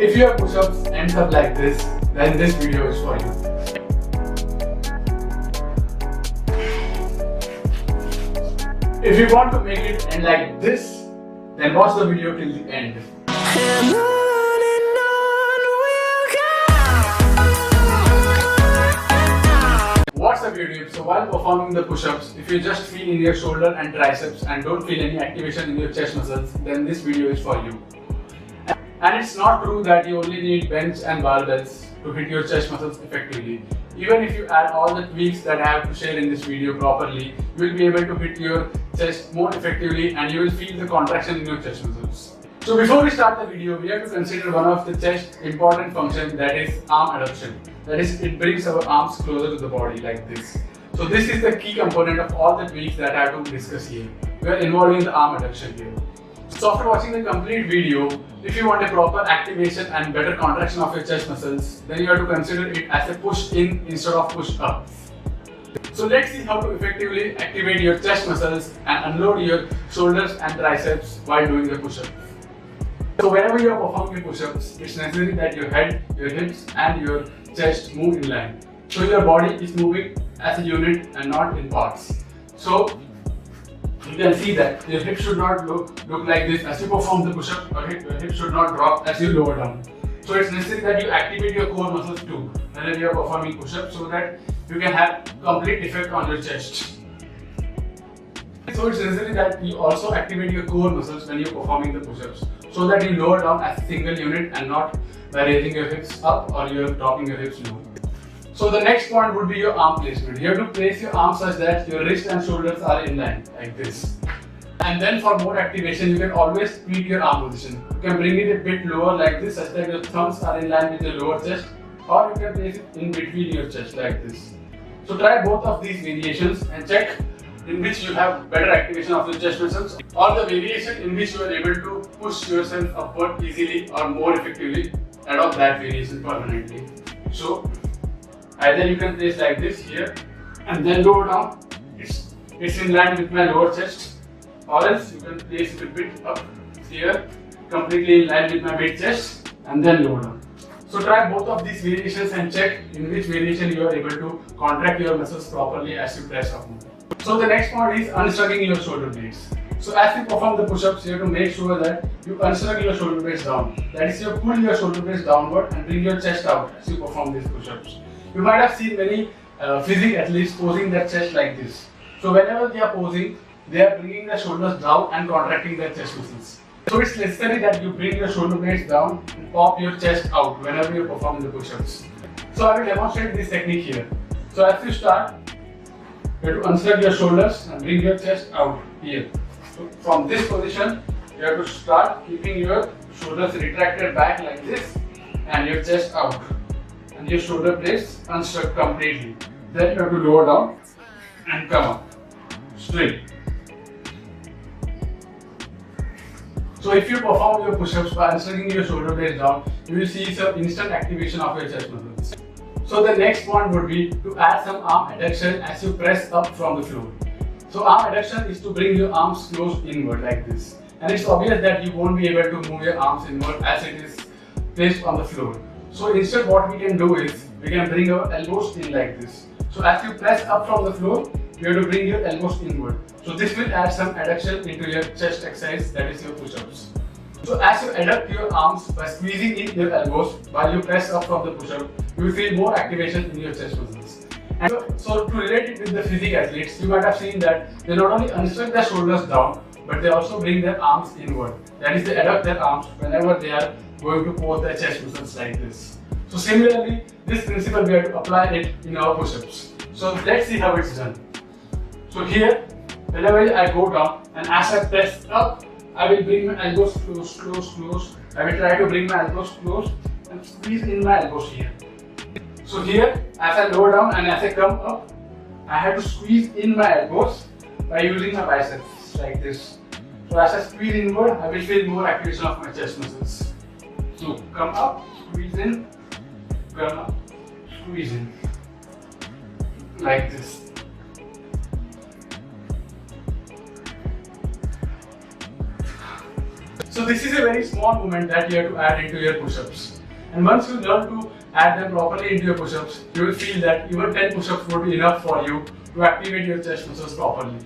If your push-ups ends up like this, then this video is for you. If you want to make it end like this, then watch the video till the end. And on we'll go. What's up YouTube? So while performing the push-ups, if you just feel in your shoulder and triceps and don't feel any activation in your chest muscles, then this video is for you. And it's not true that you only need bench and barbells to hit your chest muscles effectively. Even if you add all the tweaks that I have to share in this video properly, you will be able to hit your chest more effectively and you will feel the contraction in your chest muscles. So before we start the video, we have to consider one of the chest important function, that is arm adduction. That is, it brings our arms closer to the body like this. So this is the key component of all the tweaks that I have to discuss here. We are involving the arm adduction here. So after watching the complete video, if you want a proper activation and better contraction of your chest muscles, then you have to consider it as a push in instead of push up. So let's see how to effectively activate your chest muscles and unload your shoulders and triceps while doing the push-ups. So whenever you are performing push-ups, it's necessary that your head, your hips and your chest move in line. So your body is moving as a unit and not in parts. So you can see that your hips should not look like this as you perform the push-up, or your hips should not drop as you lower down. So it's necessary that you activate your core muscles too whenever you are performing push-ups so that you can have complete effect on your chest. So it's necessary that you also activate your core muscles when you're performing the push-ups so that you lower down as a single unit and not by raising your hips up or you're dropping your hips low. So the next point would be your arm placement. You have to place your arms such that your wrist and shoulders are in line like this. And then for more activation, you can always tweak your arm position. You can bring it a bit lower like this such that your thumbs are in line with your lower chest, or you can place it in between your chest like this. So try both of these variations and check in which you have better activation of your chest muscles, or the variation in which you are able to push yourself upward easily or more effectively. Adopt that variation permanently. So either you can place like this here and then lower down, it's in line with my lower chest, or else you can place it a bit up here, completely in line with my mid chest and then lower down. So try both of these variations and check in which variation you are able to contract your muscles properly as you press up. So the next point is unstucking your shoulder blades. So as you perform the push-ups, you have to make sure that you unstuck your shoulder blades down. That is, you pull your shoulder blades downward and bring your chest out as you perform these push-ups. You might have seen many physique athletes posing their chest like this. So whenever they are posing, they are bringing their shoulders down and contracting their chest muscles. So it's necessary that you bring your shoulder blades down and pop your chest out whenever you perform the push-ups. So I will demonstrate this technique here. So as you start, you have to unstuck your shoulders and bring your chest out here. So from this position, you have to start keeping your shoulders retracted back like this and your chest out. And your shoulder blades unstuck completely. Then you have to lower down and come up straight. So if you perform your push-ups by unstucking your shoulder blades down, you will see some instant activation of your chest muscles. So the next point would be to add some arm adduction as you press up from the floor. So arm adduction is to bring your arms close inward like this. And it's obvious that you won't be able to move your arms inward as it is placed on the floor. So instead what we can do is, we can bring our elbows in like this. So as you press up from the floor, you have to bring your elbows inward. So this will add some adduction into your chest exercise, that is your push-ups. So as you adduct your arms by squeezing in your elbows while you press up from the push-up, you will feel more activation in your chest muscles. And so to relate it with the physique athletes, you might have seen that they not only unstuck their shoulders down, but they also bring their arms inward. That is, they adduct their arms whenever they are going to pose their chest muscles like this. So similarly, this principle we have to apply it in our push-ups. So let's see how it's done. So here, whenever I go down and as I press up, I will bring my elbows close. I will try to bring my elbows close and squeeze in my elbows here. So here, as I lower down and as I come up, I have to squeeze in my elbows by using my biceps like this. So as I squeeze inward, I will feel more activation of my chest muscles. So come up, squeeze in, come up, squeeze in, like this. So this is a very small movement that you have to add into your push-ups. And once you learn to add them properly into your push-ups, you will feel that even 10 push-ups would be enough for you to activate your chest muscles properly.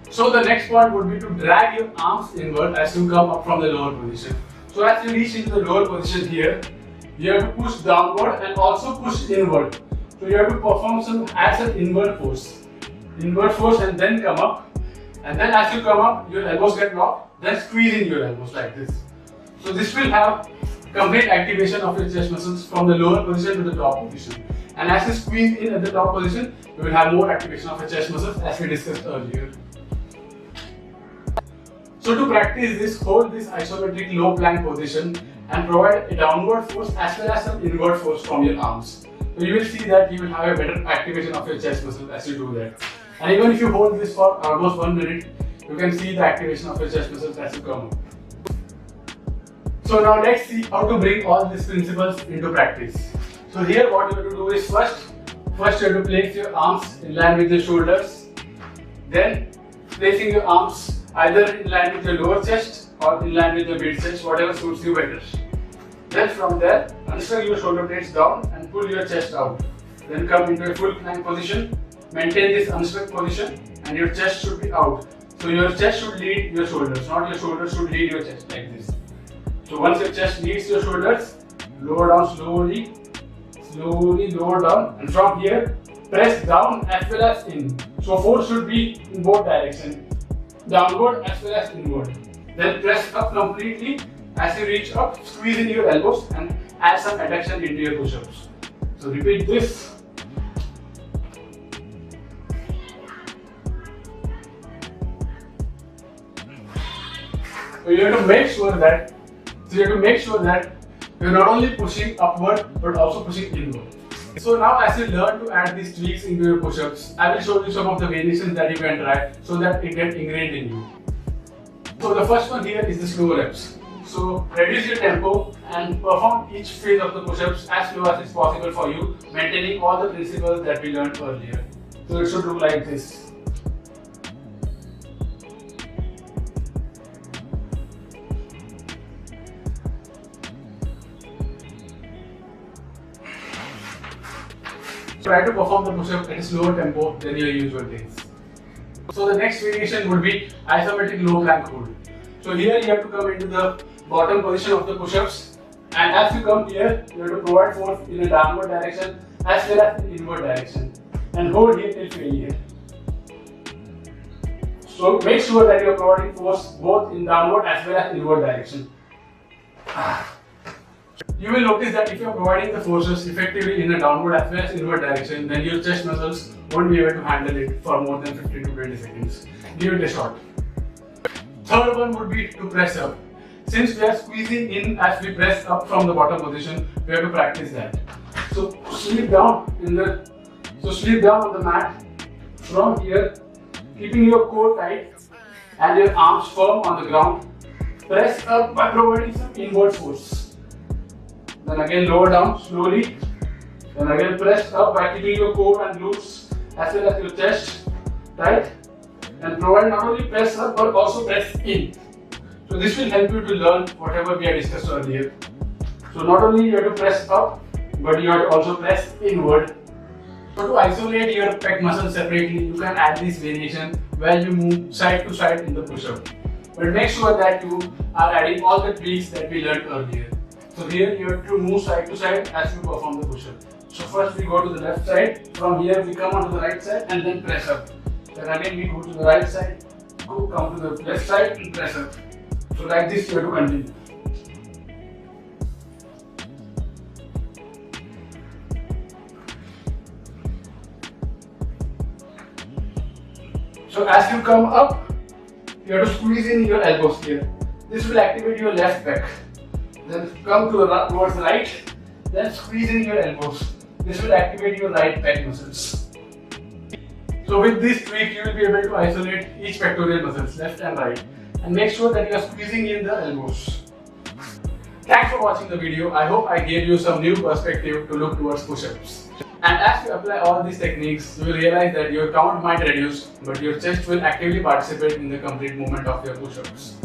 So the next point would be to drag your arms inward as you come up from the lower position. So as you reach into the lower position here, you have to push downward and also push inward. So you have to perform some inward force. Inward force and then come up. And then as you come up, your elbows get locked, then squeeze in your elbows like this. So this will have complete activation of your chest muscles from the lower position to the top position. And as you squeeze in at the top position, you will have more activation of your chest muscles as we discussed earlier. So to practice this, hold this isometric low plank position and provide a downward force as well as an inward force from your arms. So you will see that you will have a better activation of your chest muscles as you do that. And even if you hold this for almost 1 minute, you can see the activation of your chest muscles as you come up. So now let's see how to bring all these principles into practice. So here what you have to do is first you have to place your arms in line with your shoulders. Then placing your arms either in line with your lower chest or in line with your mid chest, whatever suits you better. Then from there, unshrug your shoulder blades down and pull your chest out. Then come into a full plank position. Maintain this unstuck position and your chest should be out. So your chest should lead your shoulders, not your shoulders should lead your chest like this. So once your chest leads your shoulders, lower down slowly, lower down, and from here, press down as well as in. So force should be in both directions, downward as well as inward. Then press up completely. As you reach up, squeeze in your elbows and add some adduction into your push-ups. So repeat this. So you have to make sure that you're not only pushing upward but also pushing inward. So now as you learn to add these tweaks into your push-ups, I will show you some of the variations that you can try so that it gets ingrained in you. So the first one here is the slow reps. So reduce your tempo and perform each phase of the push-ups as slow as is possible for you, maintaining all the principles that we learned earlier. So it should look like this. Try to perform the push-up at a slower tempo than your usual days. So the next variation would be isometric low plank hold. So here you have to come into the bottom position of the push-ups, and as you come here, you have to provide force in a downward direction as well as in inward direction, and hold here till failure. So make sure that you are providing force both in downward as well as inward direction. You will notice that if you are providing the forces effectively in a downward as well as inward direction, then your chest muscles won't be able to handle it for more than 15 to 20 seconds. Give it a shot. Third one would be to press up. Since we are squeezing in as we press up from the bottom position, we have to practice that. So sleep down on the mat from here, keeping your core tight and your arms firm on the ground. Press up by providing some inward force. Then again lower down slowly. Then again press up by keeping your core and glutes as well as your chest tight. And provide not only press up but also press in. So this will help you to learn whatever we have discussed earlier. So not only you have to press up, but you have to also press inward. So to isolate your pec muscles separately, you can add this variation where you move side to side in the push-up. But make sure that you are adding all the tweaks that we learned earlier. So here you have to move side to side as you perform the push-up. So first we go to the left side, from here we come onto the right side and then press up. Then again we go to the right side, come to the left side and press up. So like this you have to continue. So as you come up, you have to squeeze in your elbows here. This will activate your left pec. Then come towards the right, then squeeze in your elbows. This will activate your right pec muscles. So with this tweak, you will be able to isolate each pectoral muscles, left and right, and make sure that you are squeezing in the elbows. Thanks for watching the video. I hope I gave you some new perspective to look towards push-ups. And as you apply all these techniques, you will realize that your count might reduce, but your chest will actively participate in the complete movement of your push-ups.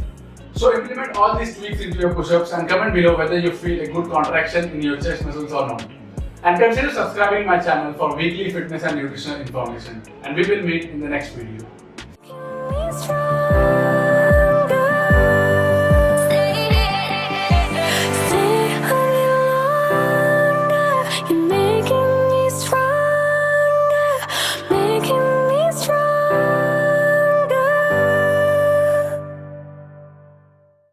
So implement all these tweaks into your push-ups and comment below whether you feel a good contraction in your chest muscles or not. And consider subscribing my channel for weekly fitness and nutritional information. And we will meet in the next video.